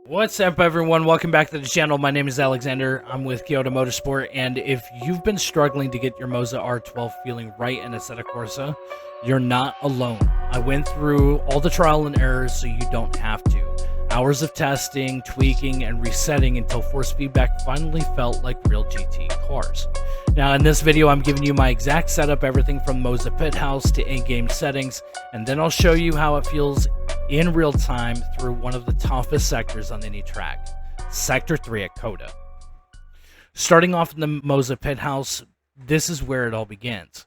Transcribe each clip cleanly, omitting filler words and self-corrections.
What's up, everyone? Welcome back to the channel. My name is Alexander. I'm with Kyoto Motorsport, and if you've been struggling to get your Moza R12 feeling right in Assetto Corsa, you're not alone. I went through all the trial and errors so you don't have to. Hours of testing, tweaking, and resetting until force feedback finally felt like real GT cars. Now, in this video, I'm giving you my exact setup, everything from Moza Pit House to in-game settings, and then I'll show you how it feels in real time through one of the toughest sectors on any track, Sector 3 at COTA. Starting off in the Moza Pit House, this is where it all begins.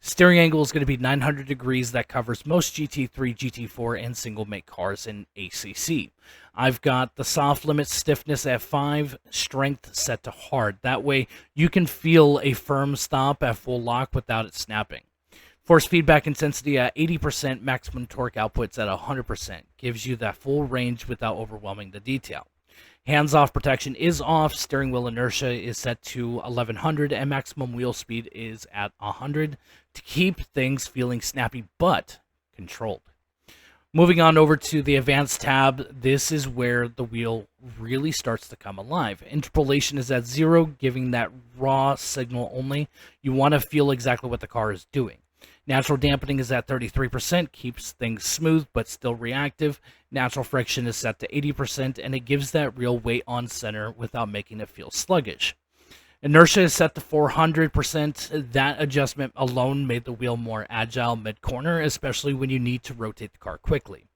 Steering angle is going to be 900 degrees. That covers most GT3, GT4, and single-make cars in ACC. I've got the soft limit stiffness at 5, strength set to hard. That way you can feel a firm stop at full lock without it snapping. Force feedback intensity at 80%, maximum torque outputs at 100%. Gives you that full range without overwhelming the detail. Hands-off protection is off, steering wheel inertia is set to 1100, and maximum wheel speed is at 100 to keep things feeling snappy but controlled. Moving on over to the advanced tab, this is where the wheel really starts to come alive. Interpolation is at 0, giving that raw signal only. You want to feel exactly what the car is doing. Natural dampening is at 33%, keeps things smooth but still reactive. Natural friction is set to 80%, and it gives that real weight on center without making it feel sluggish. Inertia is set to 400%. That adjustment alone made the wheel more agile mid-corner, especially when you need to rotate the car quickly.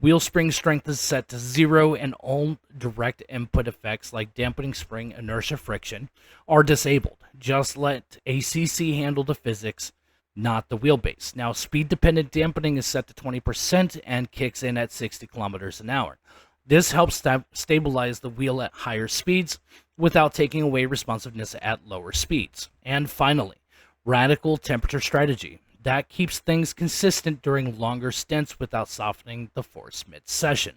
Wheel spring strength is set to 0, and all direct input effects like dampening spring, inertia, friction are disabled. Just let ACC handle the physics, not the wheelbase. Now, speed-dependent dampening is set to 20% and kicks in at 60 kilometers an hour. This helps stabilize the wheel at higher speeds without taking away responsiveness at lower speeds. And finally, radical temperature strategy. That keeps things consistent during longer stints without softening the force mid-session.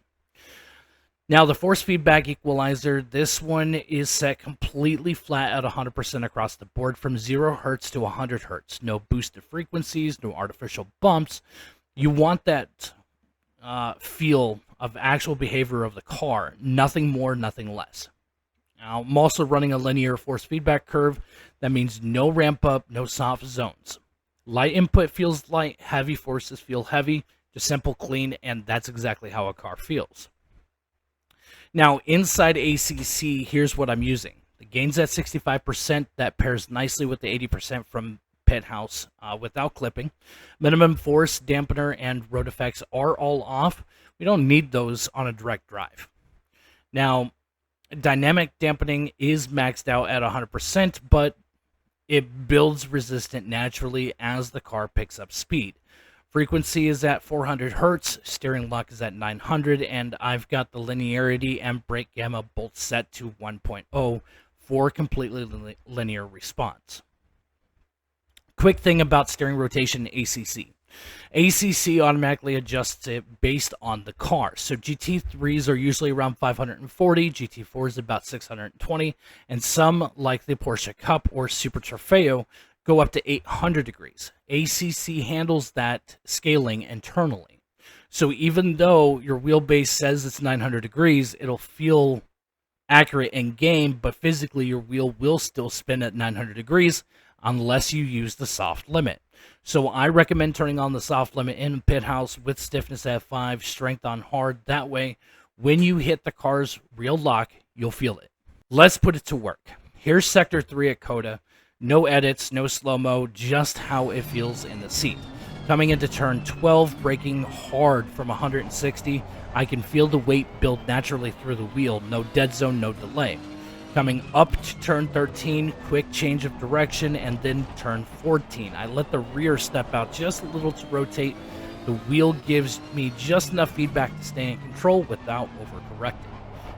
Now, the force feedback equalizer, this one is set completely flat at 100% across the board from 0 Hz to 100 Hz. No boosted frequencies, no artificial bumps. You want that feel of actual behavior of the car. Nothing more, nothing less. Now, I'm also running a linear force feedback curve. That means no ramp up, no soft zones. Light input feels light, heavy forces feel heavy. Just simple, clean, and that's exactly how a car feels. Now, inside ACC, here's what I'm using. The gain's at 65%. That pairs nicely with the 80% from Pit House without clipping. Minimum force, dampener, and road effects are all off. We don't need those on a direct drive. Now, dynamic dampening is maxed out at 100%, but it builds resistance naturally as the car picks up speed. Frequency is at 400 Hz, steering lock is at 900, and I've got the linearity and brake gamma both set to 1.0 for completely linear response. Quick thing about steering rotation ACC. ACC automatically adjusts it based on the car. So GT3s are usually around 540, GT4s about 620, and some, like the Porsche Cup or Super Trofeo, go up to 800 degrees. ACC handles that scaling internally. So even though your wheelbase says it's 900 degrees, it'll feel accurate in game, but physically your wheel will still spin at 900 degrees unless you use the soft limit. So I recommend turning on the soft limit in Pit House with stiffness at 5, strength on hard. That way, when you hit the car's real lock, you'll feel it. Let's put it to work. Here's Sector 3 at COTA. No edits, no slow-mo, just how it feels in the seat. Coming into turn 12, braking hard from 160, I can feel the weight build naturally through the wheel. No dead zone, no delay. Coming up to turn 13, quick change of direction, and then turn 14. I let the rear step out just a little to rotate. The wheel gives me just enough feedback to stay in control without overcorrecting.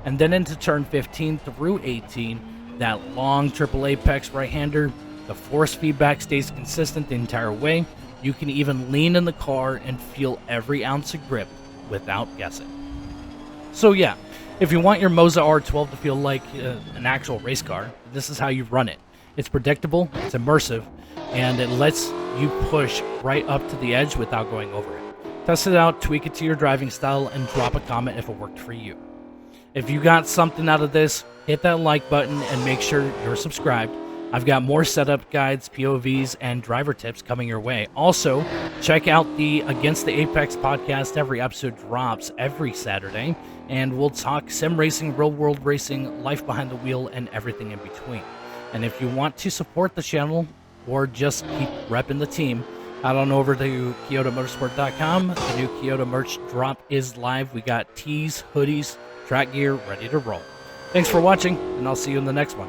And then into turn 15 through 18, that long triple apex right-hander, the force feedback stays consistent the entire way. You can even lean in the car and feel every ounce of grip without guessing. So yeah, if you want your Moza R12 to feel like an actual race car, this is how you run it. It's predictable, it's immersive, and it lets you push right up to the edge without going over it. Test it out, tweak it to your driving style, and drop a comment if it worked for you. If you got something out of this, hit that like button and make sure you're subscribed. I've got more setup guides, POVs, and driver tips coming your way. Also, check out the Against the Apex podcast. Every episode drops every Saturday, and we'll talk sim racing, real-world racing, life behind the wheel, and everything in between. And if you want to support the channel or just keep repping the team, head on over to KyotoMotorsport.com. The new Kyoto merch drop is live. We got tees, hoodies, track gear ready to roll. Thanks for watching, and I'll see you in the next one.